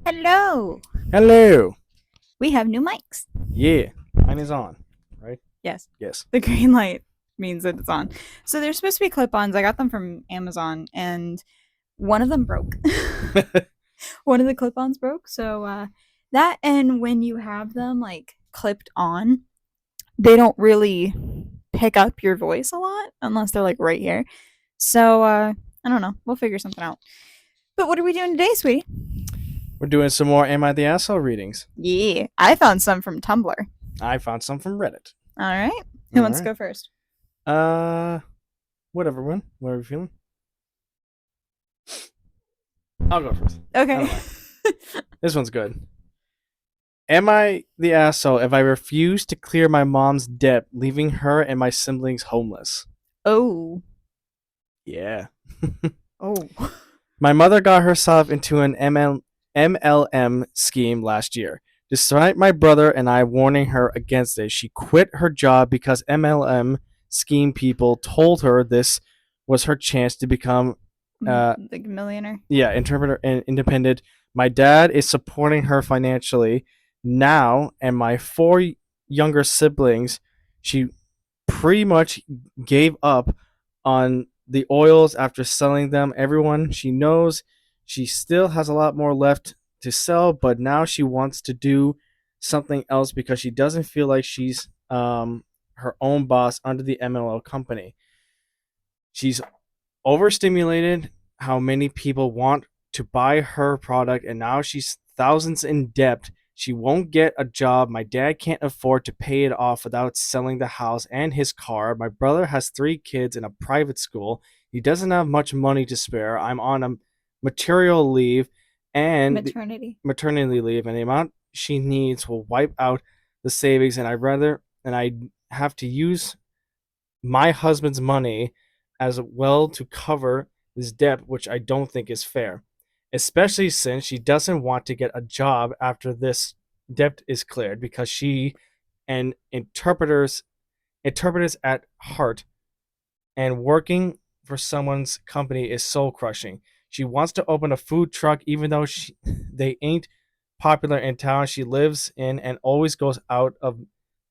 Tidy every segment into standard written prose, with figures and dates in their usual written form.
Hello. Hello. We have new mics. Yeah, mine is on, right? Yes. Yes. The green light means that it's on. So they're supposed to be clip-ons. I got them from Amazon and one of them broke. One of the clip-ons broke. So that and when you have them like clipped on, they don't really pick up your voice a lot unless they're like right here. So I don't know. We'll figure something out. But what are we doing today, sweetie? We're doing some more Am I the Asshole readings. Yeah, I found some from Tumblr. I found some from Reddit. All right. Who All wants to right. go first? Uh, whatever, one. Whatever you feeling. I'll go first. I Okay. don't mind. This one's good. Am I the asshole if I refuse to clear my mom's debt, leaving her and my siblings homeless? Oh. Yeah. Oh. My mother got herself into an MLM scheme last year. Despite my brother and I warning her against it, she quit her job because MLM scheme people told her this was her chance to become, Like a millionaire. interpreter and independent. My dad is supporting her financially now, and my four younger siblings, she pretty much gave up on the oils after selling them. Everyone she knows, she still has a lot more left to sell, but now she wants to do something else because she doesn't feel like she's her own boss under the MLL company. She's overstimulated how many people want to buy her product, and now she's thousands in debt. She won't get a job. My dad can't afford to pay it off without selling the house and his car. My brother has 3 kids in a private school. He doesn't have much money to spare. I'm on a material leave and Maternity. maternity leave, and the amount she needs will wipe out the savings, and I have to use my husband's money as well to cover this debt, which I don't think is fair, especially since she doesn't want to get a job after this debt is cleared because she and interpreters at heart, and working for someone's company is soul crushing. She wants to open a food truck even though they ain't popular in town she lives in and always goes out of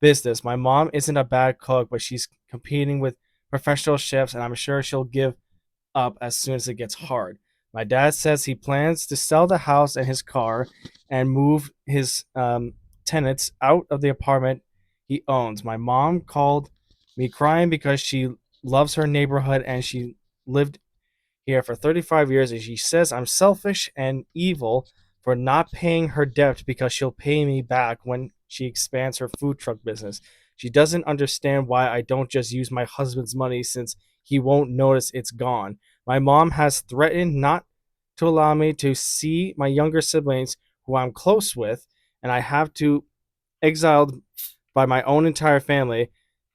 business. My mom isn't a bad cook, but she's competing with professional chefs, and I'm sure she'll give up as soon as it gets hard. My dad says he plans to sell the house and his car and move his tenants out of the apartment he owns. My mom called me crying because she loves her neighborhood and she lived here for 35 years, and she says I'm selfish and evil for not paying her debt because she'll pay me back when she expands her food truck business. She doesn't understand why I don't just use my husband's money since he won't notice it's gone. My mom has threatened not to allow me to see my younger siblings who I'm close with, and I have to exiled by my own entire family.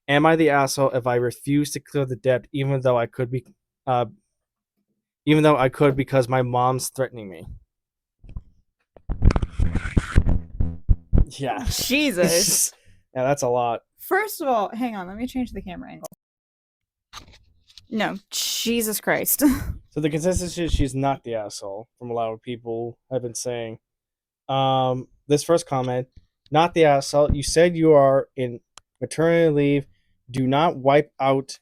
Am I the asshole if I refuse to clear the debt uh, even though I could because my mom's threatening me? Yeah. Jesus. Yeah, that's a lot. First of all, hang on. Let me change the camera angle. No, Jesus Christ. So the consensus is she's not the asshole, from a lot of people have been saying. This first comment, not the asshole. You said you are in maternity leave. Do not whip out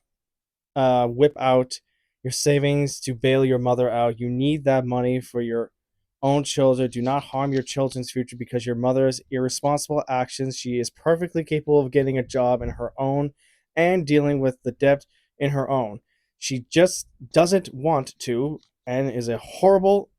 your savings to bail your mother out. You need that money for your own children. Do not harm your children's future because your mother's irresponsible actions. She is perfectly capable of getting a job in her own and dealing with the debt in her own. She just doesn't want to, and is horrible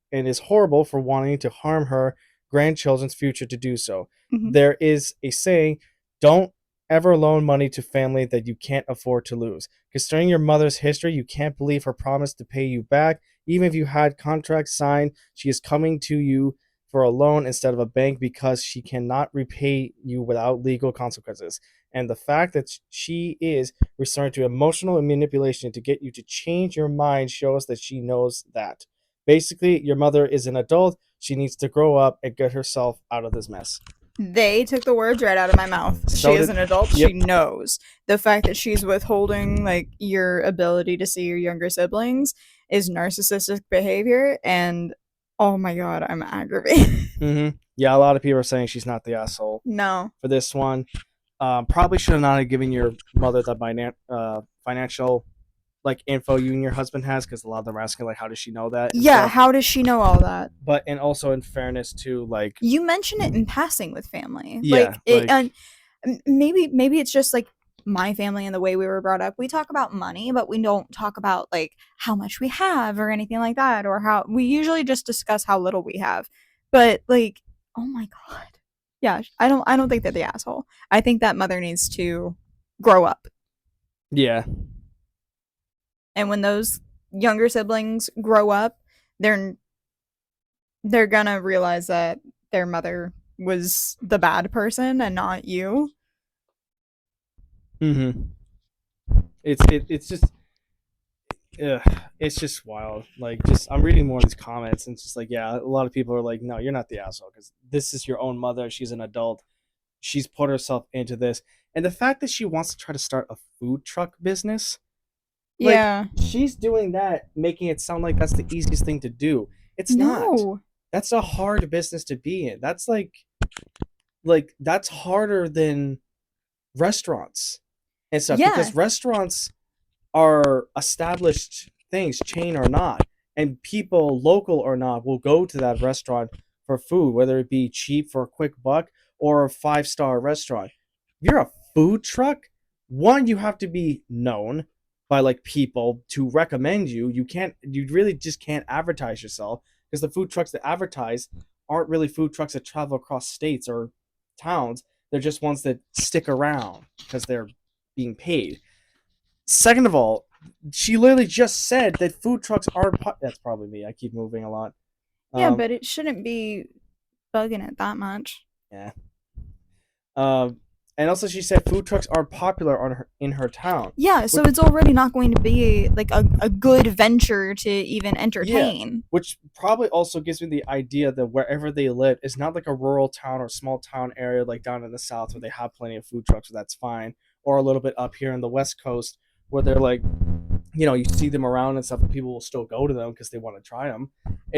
for wanting to harm her grandchildren's future to do so. Mhm. There is a saying, don't ever loan money to family that you can't afford to lose. Considering your mother's history, you can't believe her promise to pay you back. Even if you had contracts signed, she is coming to you for a loan instead of a bank because she cannot repay you without legal consequences. And the fact that she is resorting to emotional manipulation to get you to change your mind shows that she knows that. Basically, your mother is an adult. She needs to grow up and get herself out of this mess. They took the words right out of my mouth. So She is did- an adult. yep. She knows. The fact that she's withholding like your ability to see your younger siblings is narcissistic behavior, and oh my god, I'm aggravated. Yeah, a lot of people are saying she's not the asshole No. for this one. Probably should have not have given your mother the financial like info you and your husband has, because a lot of them are asking like, how does she know that? and Yeah, stuff. how does she know all that? But and also in fairness to like, You mention it in passing with family. Yeah, And maybe it's just like my family and the way we were brought up. We talk about money, but we don't talk about like how much we have or anything like that, or how we usually just discuss how little we have. But like, oh my god. Yeah, I don't think they're the asshole. I think that mother needs to grow up. yeah, And when those younger siblings grow up, they're they're gonna realize that their mother was the bad person and not you. it's just ugh, it's just wild. Like, just I'm reading more of these comments, and it's just like, yeah, a lot of people are like, no, you're not the asshole, because this is your own mother. She's an adult. She's put herself into this, and the fact that she wants to try to start a food truck business, like, Yeah. she's doing that, making it sound like that's the easiest thing to do. It's not. No. That's a hard business to be in. That's like that's harder than restaurants and stuff, Yeah. because restaurants are established things, chain or not, and people, local or not, will go to that restaurant for food, whether it be cheap for a quick buck or a 5-star restaurant. If you're a food truck, one, you have to be known by like people to recommend you. You really just can't advertise yourself, because the food trucks that advertise aren't really food trucks that travel across states or towns. They're just ones that stick around because they're being paid. Second of all, she literally just said that food trucks are. That's probably me. I keep moving a lot. Yeah, but it shouldn't be bugging it that much. Yeah. And also she said food trucks are popular in her town. Yeah, so it's already not going to be like a good venture to even entertain. Which probably also gives me the idea that wherever they live is not like a rural town or small town area like down in the south where they have plenty of food trucks, so that's fine. Or a little bit up here in the West Coast where they're like, you see them around and stuff, and people will still go to them because they want to try them.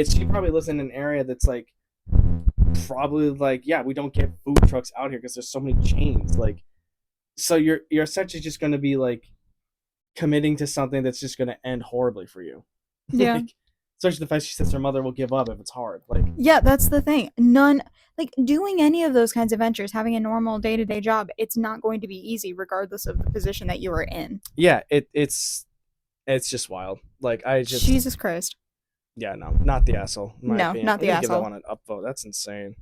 She probably lives in an area that's like, probably like, yeah, we don't get food trucks out here because there's so many chains. Like, so you're essentially just going to be like committing to something that's just going to end horribly for you. Yeah. Like, especially the fact she says her mother will give up if it's hard. Like, yeah, that's the thing. None, like doing any of those kinds of ventures, having a normal day-to-day job, it's not going to be easy regardless of the position that you are in. yeah, it's just wild. Like, Jesus Christ. Yeah, no, not the asshole. in my No, opinion. not the I'm gonna give asshole. that one an upvote. That's insane.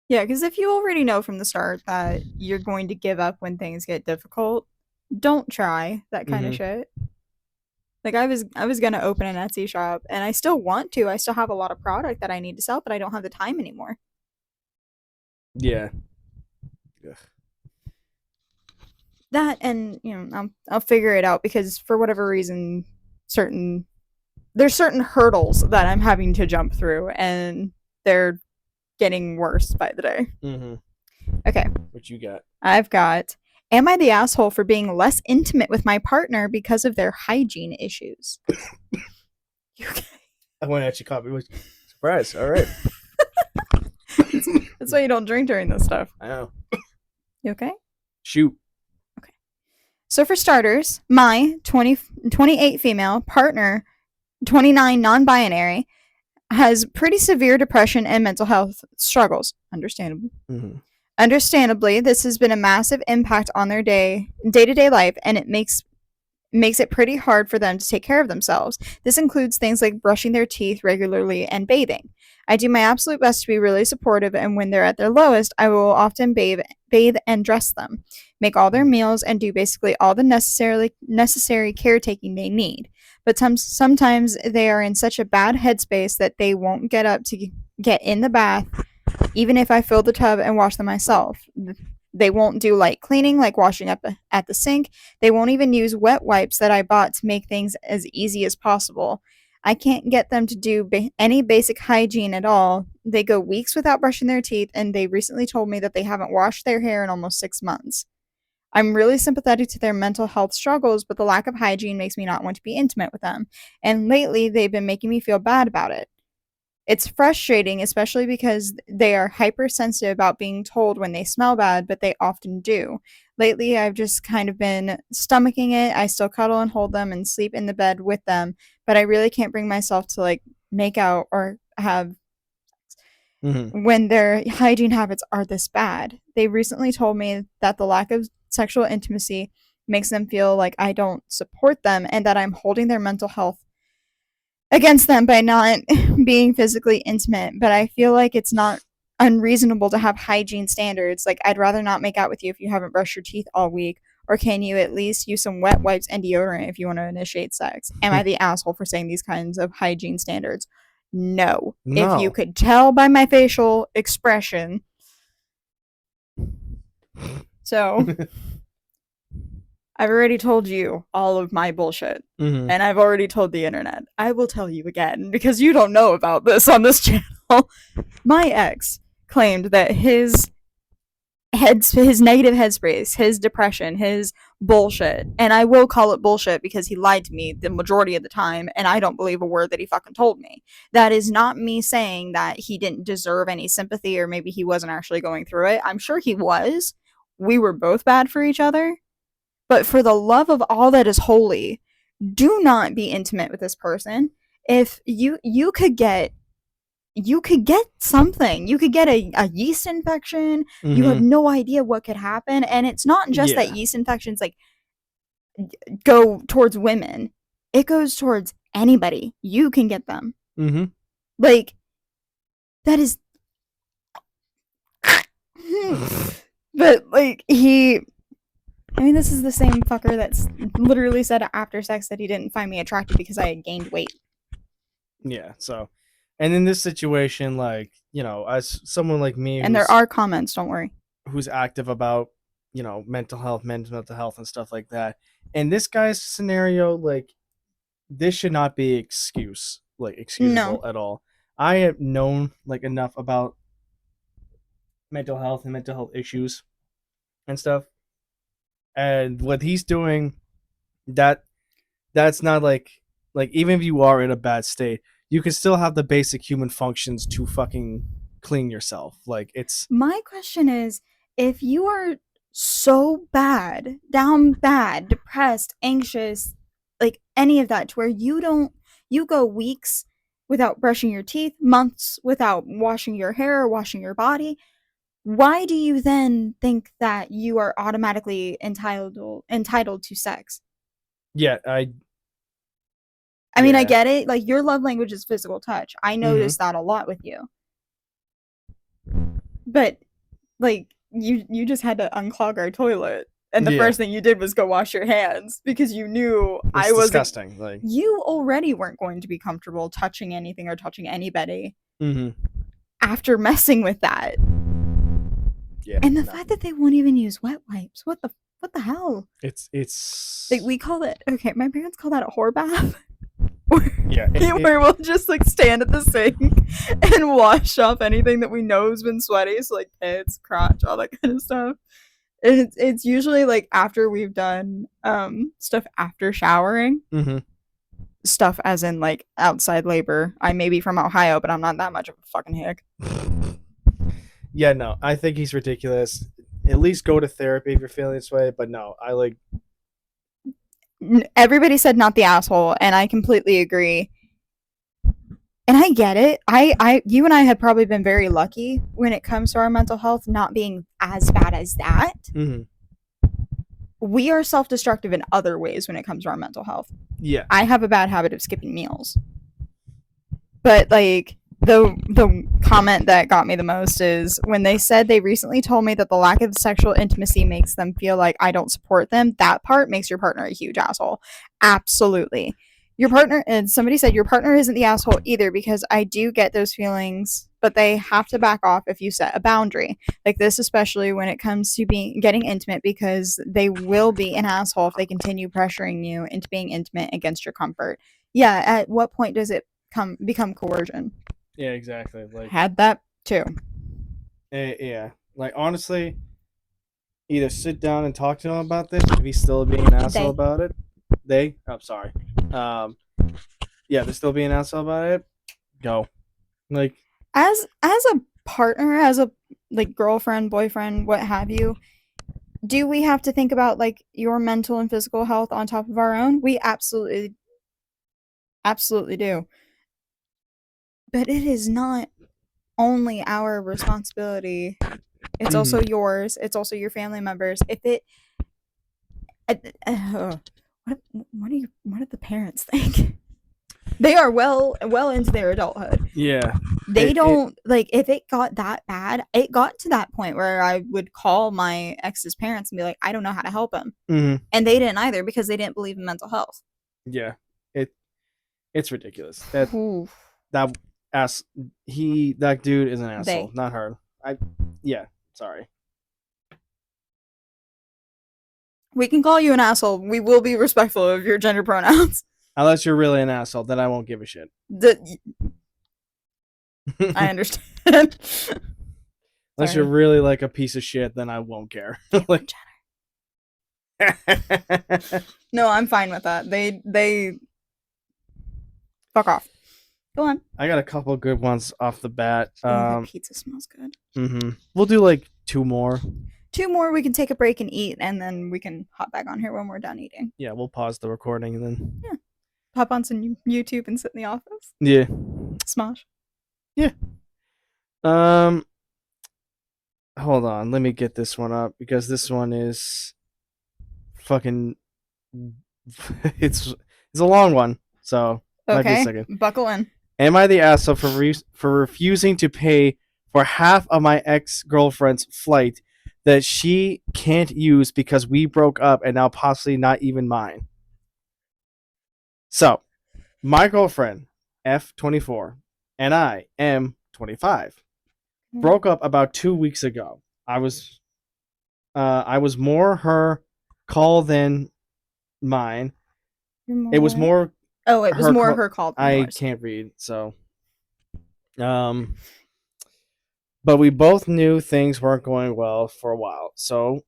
Yeah, because if you already know from the start that you're going to give up when things get difficult, don't try that kind of shit. Like I was gonna open an Etsy shop, and I still want to. I still have a lot of product that I need to sell, but I don't have the time anymore. Yeah. Ugh. That, and I'll figure it out, because for whatever reason, there's certain hurdles that I'm having to jump through, and they're getting worse by the day. Okay. What you got? I've got, am I the asshole for being less intimate with my partner because of their hygiene issues? You okay? I want to actually copy. Surprise! All right. That's why you don't drink during this stuff. I know. You okay? Shoot. Okay. So for starters, my 28 female partner, 29 non-binary, has pretty severe depression and mental health struggles. Understandably, this has been a massive impact on their day-to-day life, and it makes it pretty hard for them to take care of themselves. This includes things like brushing their teeth regularly and bathing. I do my absolute best to be really supportive, and when they're at their lowest, I will often bathe and dress them, make all their meals, and do basically all the necessary caretaking they need. But sometimes they are in such a bad headspace that they won't get up to get in the bath, even if I fill the tub and wash them myself. They won't do light cleaning like washing up at the sink. They won't even use wet wipes that I bought to make things as easy as possible. I can't get them to do any basic hygiene at all. They go weeks without brushing their teeth, and they recently told me that they haven't washed their hair in almost 6 months. I'm really sympathetic to their mental health struggles, but the lack of hygiene makes me not want to be intimate with them. And lately, they've been making me feel bad about it. It's frustrating, especially because they are hypersensitive about being told when they smell bad, but they often do. Lately, I've just kind of been stomaching it. I still cuddle and hold them and sleep in the bed with them, but I really can't bring myself to like make out or have Mm-hmm. when their hygiene habits are this bad. They recently told me that the lack of sexual intimacy makes them feel like I don't support them and that I'm holding their mental health against them by not being physically intimate. But I feel like it's not unreasonable to have hygiene standards. Like, I'd rather not make out with you if you haven't brushed your teeth all week. Or can you at least use some wet wipes and deodorant if you want to initiate sex? Am I the asshole for saying these kinds of hygiene standards? No. If you No. could tell by my facial expression. So, I've already told you all of my bullshit. Mm-hmm. And I've already told the internet. I will tell you again because you don't know about this on this channel. My ex claimed that his negative headspace, his depression, his bullshit, and I will call it bullshit because he lied to me the majority of the time, and I don't believe a word that he fucking told me. That is not me saying that he didn't deserve any sympathy or maybe he wasn't actually going through it. I'm sure he was. We were both bad for each other. But for the love of all that is holy, do not be intimate with this person. If you could get something. You could get a yeast infection. Mm-hmm. You have no idea what could happen. And it's not just Yeah. that yeast infections like go towards women. It goes towards anybody. You can get them. Mm-hmm. Like, that is but like this is the same fucker that's literally said after sex that he didn't find me attractive because I had gained weight. Yeah. So, and in this situation, like, you know, as someone like me, And there are comments, don't worry, who's active about, you know, mental health, mental health, and stuff like that. In this guy's scenario, like, this should not be excusable at all. I have known like enough about mental health and mental health issues and stuff, and what he's doing, that's not like even if you are in a bad state, you can still have the basic human functions to fucking clean yourself. Like, it's My question is, if you are so bad, down bad, depressed, anxious, like any of that, to where you go weeks without brushing your teeth, months without washing your hair or washing your body, why do you then think that you are automatically entitled to sex? yeah, I mean, I yeah. get it. Like, your love language is physical touch. I notice that a lot with you. But like, you just had to unclog our toilet, and the Yeah. first thing you did was go wash your hands because you knew It's I was disgusting. Like, you already weren't going to be comfortable touching anything or touching anybody mm-hmm. after messing with that. Yeah. And the fact that they won't even use wet wipes, what the hell? It's Like, we call it, okay, my parents call that a whore bath. yeah. Where we'll just like stand at the sink and wash off anything that we know has been sweaty, so like pits, crotch, all that kind of stuff. It's usually like after we've done stuff after showering. Mm-hmm. Stuff as in like outside labor. I may be from Ohio, but I'm not that much of a fucking hick. Yeah, no, I think he's ridiculous. At least go to therapy if you're feeling this way. But no, I like. Everybody said not the asshole, and I completely agree. And I get it. You and I have probably been very lucky when it comes to our mental health not being as bad as that. Mm-hmm. We are self-destructive in other ways when it comes to our mental health. Yeah. I have a bad habit of skipping meals. But like, the comment that got me the most is when they said they recently told me that the lack of sexual intimacy makes them feel like I don't support them. That part makes your partner a huge asshole. Absolutely. Your partner, and somebody said your partner isn't the asshole either, because I do get those feelings, but they have to back off if you set a boundary like this, especially when it comes to getting intimate, because they will be an asshole if they continue pressuring you into being intimate against your comfort. Yeah, at what point does it become coercion? Yeah, exactly. Like, Had that too. yeah. Like, honestly, either sit down and talk to him about this if he's still being an asshole They about it. I'm sorry. Um, yeah, they're still being an asshole about it. Go. Like, as a partner, as a like girlfriend, boyfriend, what have you, do we have to think about like your mental and physical health on top of our own? We absolutely do. But it is not only our responsibility. It's also mhm. yours. It's also your family members. If it uh, what what do the parents think? They are well into their adulthood. Yeah. They don't like if it got that bad. It got to that point where I would call my ex's parents and be like, I don't know how to help him, Mhm. and they didn't either because they didn't believe in mental health. Yeah. It it's ridiculous. That Ooh, that ass that dude is an asshole, they. not her. I yeah, sorry. We can call you an asshole. We will be respectful of your gender pronouns. Unless you're really an asshole, then I won't give a shit. I understand. Unless you're Sorry. really like a piece of shit, then I won't care. Caitlyn Like Jenner. No, I'm fine with that. They fuck off. Go on. I got a couple good ones off the bat. Oh, that pizza smells good. We'll do like two more. Two more, we can take a break and eat, and then we can hop back on here when we're done eating. Yeah, we'll pause the recording and then Yeah. Hop on some YouTube and sit in the office. yeah, Smosh. yeah. Um, hold on, let me get this one up because this one is fucking. It's a long one, so might be a Okay, second. buckle in. Am I the asshole for refusing to pay for half of my ex girlfriend's flight that she can't use because we broke up and now possibly not even mine? So, my girlfriend, F24, and I, M25, broke up about 2 weeks ago. I was more her call than mine. It was more Oh, it was her more call. her call than I yours. can't read, so um but we both knew things weren't going well for a while. So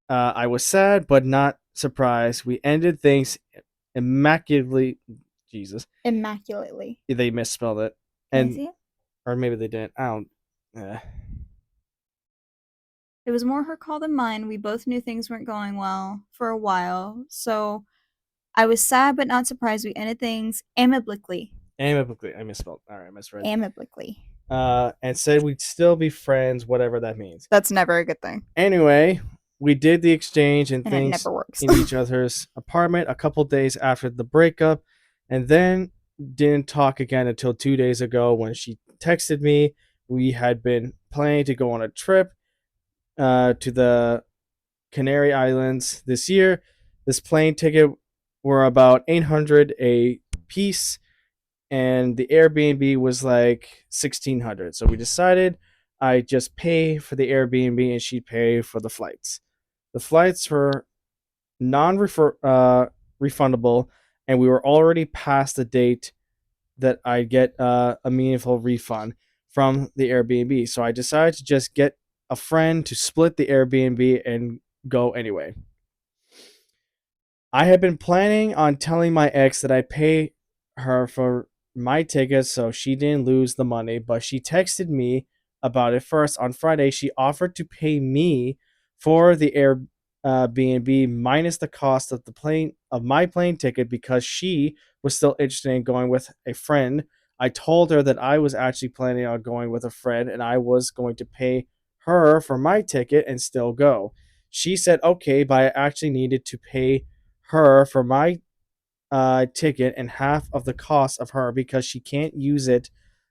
I was sad but not surprised. We ended things immaculately. Jesus, Immaculately. they misspelled it, Can I and see it? or maybe they didn't. I don't. It was more her call than mine. We both knew things weren't going well for a while, so I was sad but not surprised. We ended things amicably. Amicably, I misspelled. All right, I misread. Amicably. And said we'd still be friends, whatever that means. That's never a good thing. Anyway, we did the exchange and And it things never works. in each other's apartment a couple days after the breakup, and then didn't talk again until 2 days ago when she texted me. We had been planning to go on a trip to the Canary Islands this year. This plane ticket were about 800 a piece, and the Airbnb was like 1,600. So we decided I just pay for the Airbnb and she'd pay for the flights. The flights were non-refundable, and we were already past the date that I'd get a meaningful refund from the Airbnb. So I decided to just get a friend to split the Airbnb and go anyway. I had been planning on telling my ex that I'd pay her for my tickets so she didn't lose the money, but she texted me about it first. On Friday, she offered to pay me for the Airbnb minus the cost of my plane ticket because she was still interested in going with a friend. I told her that I was actually planning on going with a friend and I was going to pay her for my ticket and still go. She said okay, but I actually needed to pay her for my ticket and half of the cost of her because she can't use it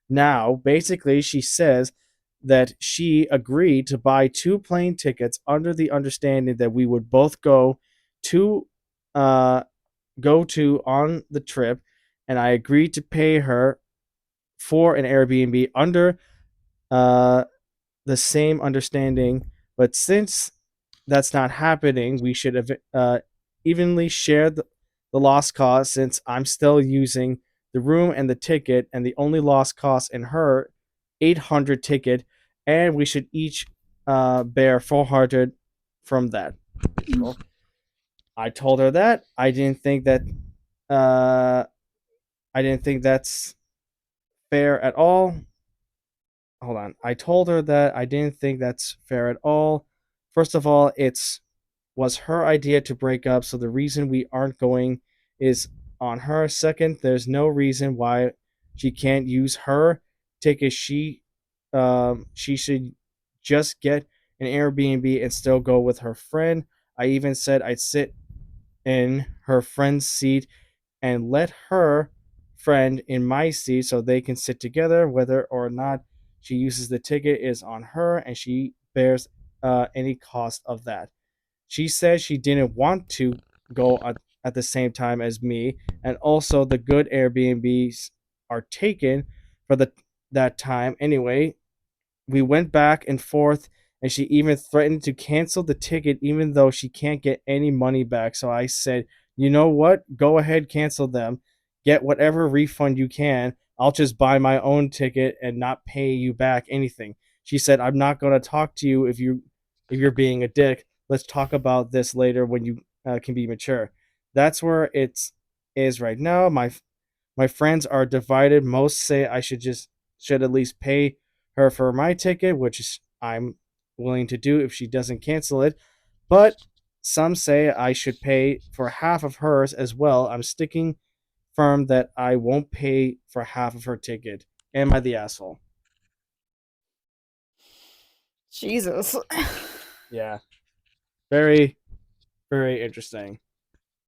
now. Basically, she says that she agreed to buy two plane tickets under the understanding that we would both to uh, go to on the trip, and I agreed to pay her for an Airbnb under uh, the same understanding. But since that's not happening, we should have evenly share the lost cause since I'm still using the room and the ticket, and the only lost cost in her 800 ticket, and we should each bear 400 from that. Well, I told her that uh, I didn't think that's fair at all. Hold on. I told her that I didn't think that's fair at all. First of all, it's was her idea to break up, so the reason we aren't going is on her. Second, there's no reason why she can't use her ticket. She should just get an Airbnb and still go with her friend. I even said I'd sit in her friend's seat and let her friend in my seat so they can sit together. Whether or not she uses the ticket is on her, and she bears any cost of that. She said she didn't want to go at the same time as me, and also the good Airbnbs are taken for the that time anyway. We went back and forth, and she even threatened to cancel the ticket even though she can't get any money back. So I said, "You know what? Go ahead, cancel them. Get whatever refund you can. I'll just buy my own ticket and not pay you back anything." She said, "I'm not going to talk to you if you're being a dick. Let's talk about this later when you can be mature." That's where it is right now. My friends are divided. Most say I should at least pay her for my ticket, which I'm willing to do if she doesn't cancel it. But some say I should pay for half of hers as well. I'm sticking firm that I won't pay for half of her ticket. Am I the asshole? Jesus. Yeah. Very, very interesting.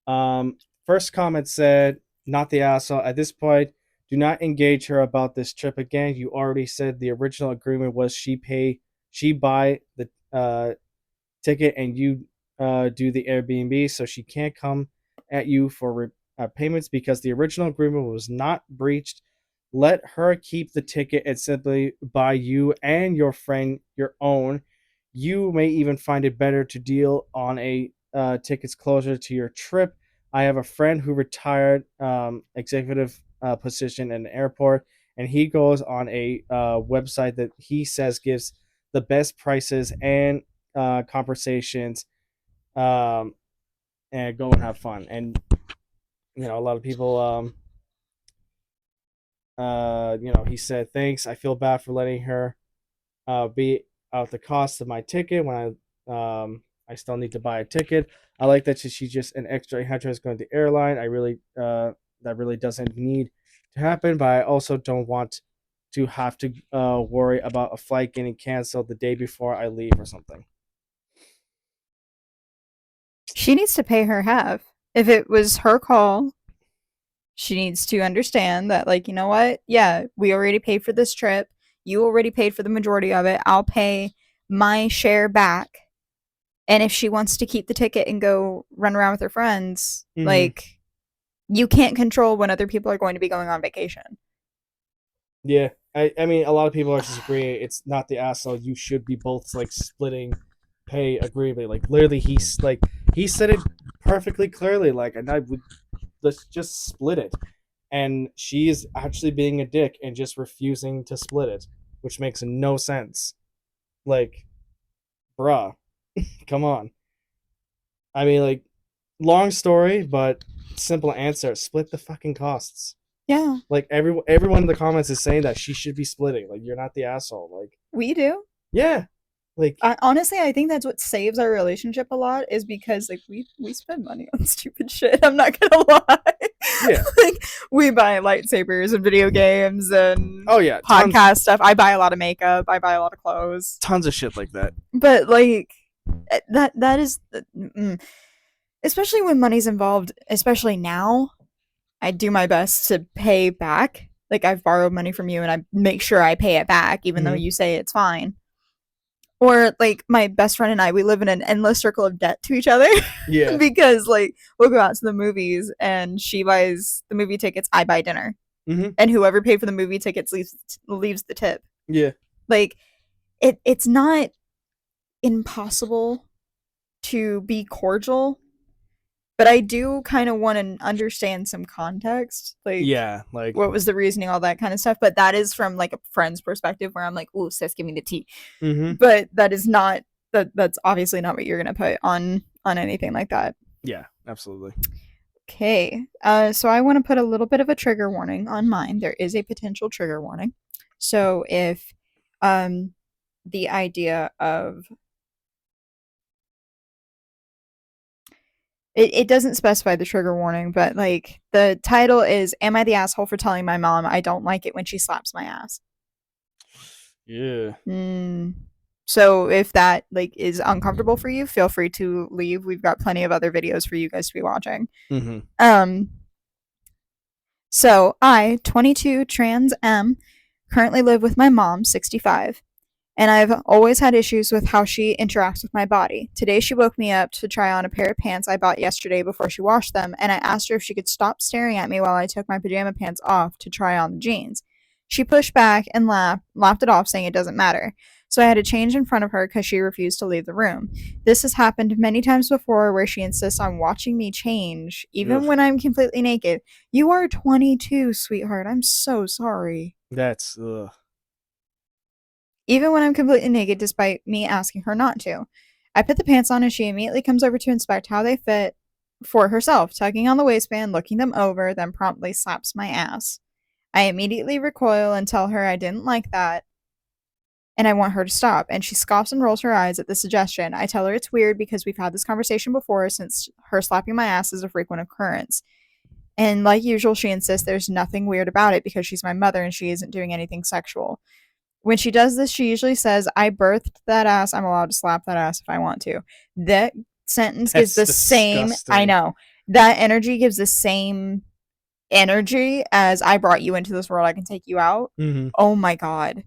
Um, First comment said, "Not the asshole. At this point, do not engage her about this trip again. You already said the original agreement was she buy the ticket and you do the Airbnb, so she can't come at you for payments because the original agreement was not breached. Let her keep the ticket and simply buy you and your friend your own. You may even find it better to deal on a tickets closer to your trip. I have a friend who retired executive position in an airport, and he goes on a website that he says gives the best prices and conversations, um, and go and have fun." And a lot of people, he said, "Thanks. I feel bad for letting her be out the cost of my ticket when I still need to buy a ticket. I like that she's just an extra 800 going to the airline. I really that really doesn't need to happen, but I also don't want to have to worry about a flight getting canceled the day before I leave or something." She needs to pay her half. If it was her call, she needs to understand that, like, you know what? Yeah, we already paid for this trip. You already paid for the majority of it. I'll pay my share back. And if she wants to keep the ticket and go run around with her friends, Mm-hmm. like, you can't control when other people are going to be going on vacation. Yeah, I mean, a lot of people are just agreeing it's not the asshole. You should be both like splitting pay agreeably. Like literally, he said it perfectly clearly. Like, and I would let's just split it. And she is actually being a dick and just refusing to split it, which makes no sense. Like, bruh, come on. I mean, like, long story, but simple answer: split the fucking costs. Yeah, Like everyone in the comments is saying that she should be splitting. Like you're not the asshole. Like we do. yeah, like Honestly, I think that's what saves our relationship a lot is because like we spend money on stupid shit. I'm not gonna lie. yeah. Like we buy lightsabers and video games and Oh yeah, podcast stuff. I buy a lot of makeup. I buy a lot of clothes. tons of shit like that. But like that is especially when money's involved. Especially now, I do my best to pay back. Like I've borrowed money from you, and I make sure I pay it back, even though Hmm. you say it's fine. Or like my best friend and I, we live in an endless circle of debt to each other Yeah. because like we'll go out to the movies and she buys the movie tickets, I buy dinner, Hmm. and whoever paid for the movie tickets leaves the tip. Yeah. Like it's not impossible to be cordial But I do kind of want to understand some context, like Yeah, like, what was the reasoning, all that kind of stuff. But that is from like a friend's perspective, where I'm like, "Ooh, sis, give me the tea." mm-hmm. But that is not that's obviously not what you're gonna put on anything like that. Yeah, absolutely. Okay, so I want to put a little bit of a trigger warning on mine. There is a potential trigger warning. So if um the idea of it doesn't specify the trigger warning, but like the title is "Am I the asshole for telling my mom I don't like it when she slaps my ass?" Yeah. Mm. So if that like is uncomfortable for you, feel free to leave. We've got plenty of other videos for you guys to be watching. Mm-hmm. Um so I, 22 trans M, currently live with my mom, 65, and I've always had issues with how she interacts with my body. Today she woke me up to try on a pair of pants I bought yesterday before she washed them, and I asked her if she could stop staring at me while I took my pajama pants off to try on the jeans. She pushed back and laughed it off, saying it doesn't matter. So I had to change in front of her because she refused to leave the room. This has happened many times before where she insists on watching me change, even Ugh. when I'm completely naked. You are 22, sweetheart. I'm so sorry. That's ugh. Even when I'm completely naked, despite me asking her not to. I put the pants on and she immediately comes over to inspect how they fit for herself, tugging on the waistband, looking them over, then promptly slaps my ass. I immediately recoil and tell her I didn't like that and I want her to stop, and she scoffs and rolls her eyes at the suggestion. I tell her it's weird because we've had this conversation before, since her slapping my ass is a frequent occurrence. And like usual, she insists there's nothing weird about it because she's my mother and she isn't doing anything sexual. When she does this, she usually says, "I birthed that ass. I'm allowed to slap that ass if I want to." That sentence gives That's the same, I disgusting. know, that energy gives the same energy as "I brought you into this world. I can take you out." Mm-hmm. Oh my God.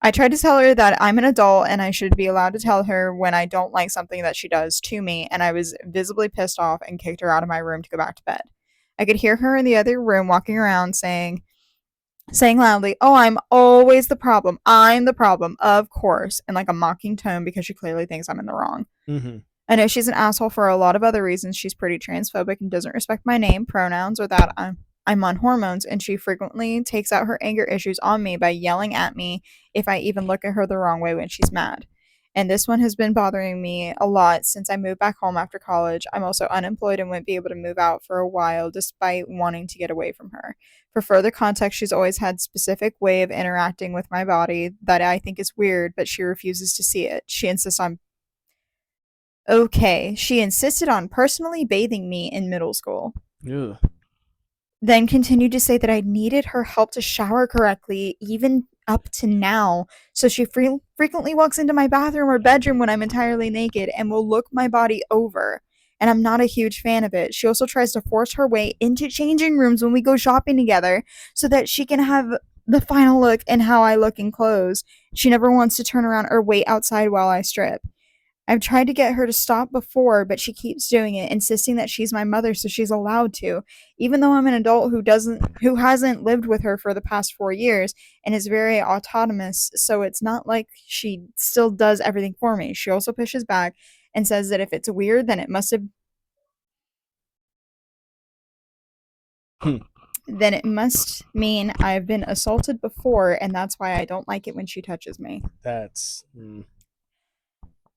I tried to tell her that I'm an adult and I should be allowed to tell her when I don't like something that she does to me, and I was visibly pissed off and kicked her out of my room to go back to bed. I could hear her in the other room walking around saying loudly, "Oh, I'm always the problem. I'm the problem, of course," in like a mocking tone because she clearly thinks I'm in the wrong. Mm-hmm. I know she's an asshole for a lot of other reasons. She's pretty transphobic and doesn't respect my name, pronouns, or that I'm on hormones, and she frequently takes out her anger issues on me by yelling at me if I even look at her the wrong way when she's mad. And this one has been bothering me a lot since I moved back home after college. I'm also unemployed and wouldn't be able to move out for a while despite wanting to get away from her. For further context, she's always had specific way of interacting with my body that I think is weird, but she refuses to see it. She insisted on personally bathing me in middle school. Ugh. Then continued to say that I needed her help to shower correctly, even up to now. So she frequently walks into my bathroom or bedroom when I'm entirely naked and will look my body over. And I'm not a huge fan of it. She also tries to force her way into changing rooms when we go shopping together so that she can have the final look and how I look in clothes. She never wants to turn around or wait outside while I strip. I've tried to get her to stop before, but she keeps doing it, insisting that she's my mother, so she's allowed to. Even though I'm an adult who hasn't lived with her for the past 4 years and is very autonomous, so it's not like she still does everything for me. She also pushes back and says that if it's weird, Hmm. then it must mean I've been assaulted before, and that's why I don't like it when she touches me. That's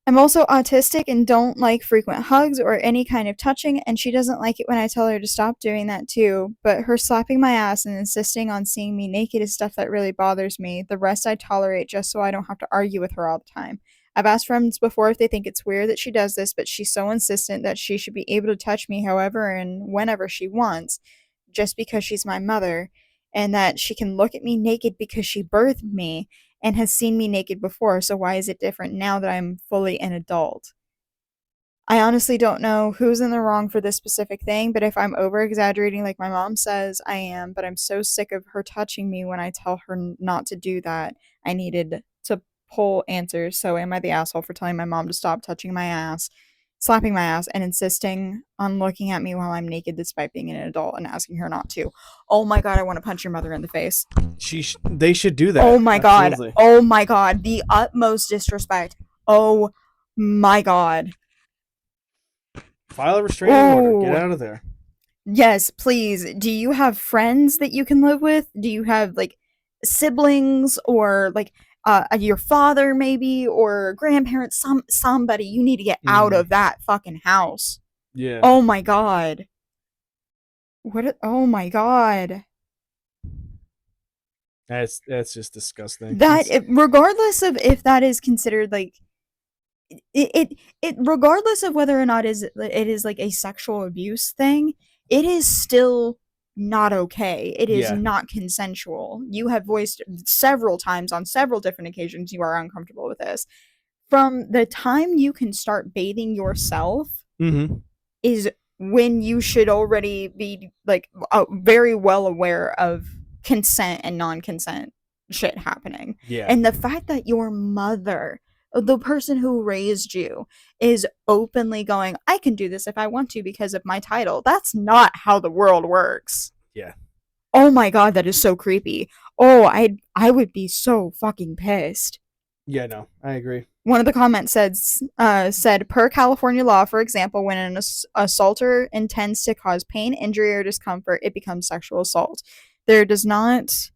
I'm also autistic and don't like frequent hugs or any kind of touching, and she doesn't like it when I tell her to stop doing that too. But her slapping my ass and insisting on seeing me naked is stuff that really bothers me. The rest I tolerate just so I don't have to argue with her all the time. I've asked friends before if they think it's weird that she does this, but she's so insistent that she should be able to touch me however and whenever she wants, just because she's my mother, and that she can look at me naked because she birthed me and has seen me naked before, so why is it different now that I'm fully an adult? I honestly don't know who's in the wrong for this specific thing, but if I'm over exaggerating like my mom says I am, but I'm so sick of her touching me when I tell her not to do that, I needed to pull answers. So, am I the asshole for telling my mom to stop touching my ass, slapping my ass, and insisting on looking at me while I'm naked despite being an adult and asking her not to? Oh my God, I want to punch your mother in the face. They should do that. Oh my God. Absolutely. Oh my God. The utmost disrespect. Oh my God. File a restraining order. Get Oh, out of there. yes, please. Do you have friends that you can live with? Do you have like siblings or like your father maybe or grandparents, somebody you need to get out Mm, of that fucking house. yeah. Oh my god. Oh my god. That's just disgusting. That That's regardless of if that is considered like it regardless of whether or not it is like a sexual abuse thing, it is still not okay. It is yeah. not consensual. You have voiced several times on several different occasions you are uncomfortable with this. From the time you can start bathing yourself Mm-hmm. is when you should already be like very well aware of consent and non-consent shit happening. Yeah. And the fact that your mother, the person who raised you, is openly going, I can do this if I want to because of my title. That's not how the world works. Yeah. Oh my god, that is so creepy. Oh, I would be so fucking pissed. Yeah. No, I agree. One of the comments said per California law, for example, when an assaulter intends to cause pain, injury, or discomfort, it becomes sexual assault. There does not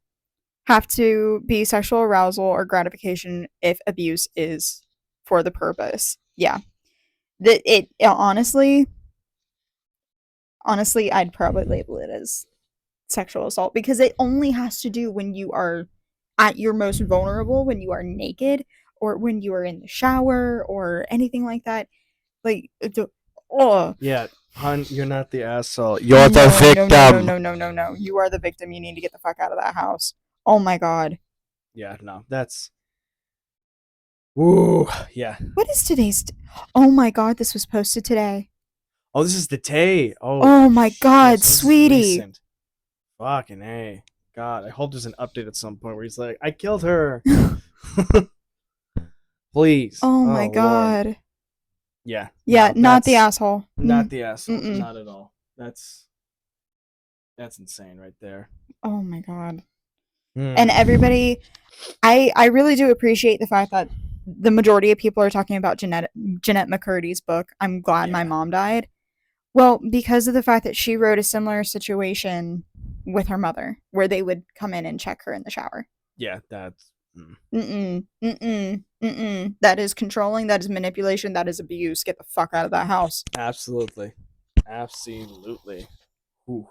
have to be sexual arousal or gratification if abuse is for the purpose. Yeah, that it honestly, I'd probably label it as sexual assault because it only has to do when you are at your most vulnerable, when you are naked, or when you are in the shower, or anything like that. Like, oh, Yeah, hun, you're not the asshole. no, You're the no, no, no, victim. no, no, no, no. You are the victim. You need to get the fuck out of that house. Oh my god. Yeah, no, that's. Ooh, yeah. What is today's? Oh my god, this was posted today. Oh, this is the Tay. Oh, Oh my shit. god, So this is sweetie. recent. Fucking A. God, I hope there's an update at some point where he's like, I killed her. Please. Oh my Oh, Lord. god. Yeah. Yeah, No, not the that's asshole. not the asshole. Mm-mm. Not at all. That's insane right there. Oh my god. And Hmm. everybody, I really do appreciate the fact that the majority of people are talking about Jeanette McCurdy's book. I'm glad my Yeah. mom died. Well, because of the fact that she wrote a similar situation with her mother, where they would come in and check her in the shower. Yeah, that's. Mm. Mm-mm, mm-mm, mm-mm. That is controlling. That is manipulation. That is abuse. Get the fuck out of that house. Absolutely. Absolutely. Ooh.